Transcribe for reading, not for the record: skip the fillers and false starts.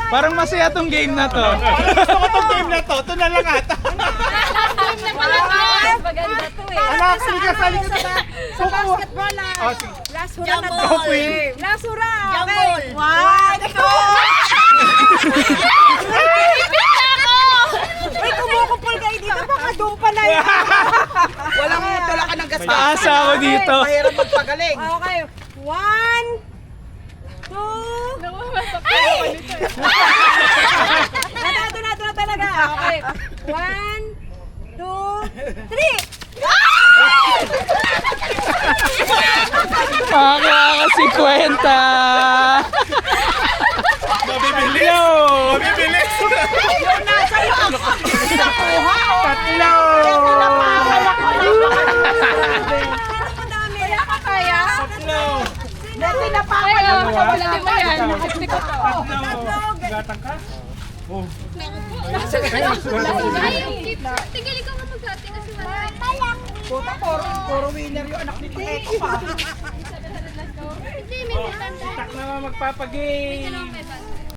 Parang masaya tong game na to. Gusto ko tong game na to. Ito na lang ata. Maganda to eh. Anak, sige ka, sali ka sa Basketball na. Oh, sige. Last hura na to. Go, Queen. Last hura. Jambol. One, two. Uy, kumukupol kayo dito. Baka doon pala yun. Walang tula ka ng gastos. Taasa ako dito. Mahirap magpagaling. Okay. One, two. Nanado na talaga. Okay. One, two, three. Makakasi kwenta. Mabibili. Mabibili. Tatlo. Kaya ka kaya? Tatlo. Kaya, wala din mo yan. Gatang ka? Oh. Tigil ikaw nga magkati kasi wala. Puta, puro winner yung anak ni Peko pa. Hindi, may tanda. Tak na magpapagay. May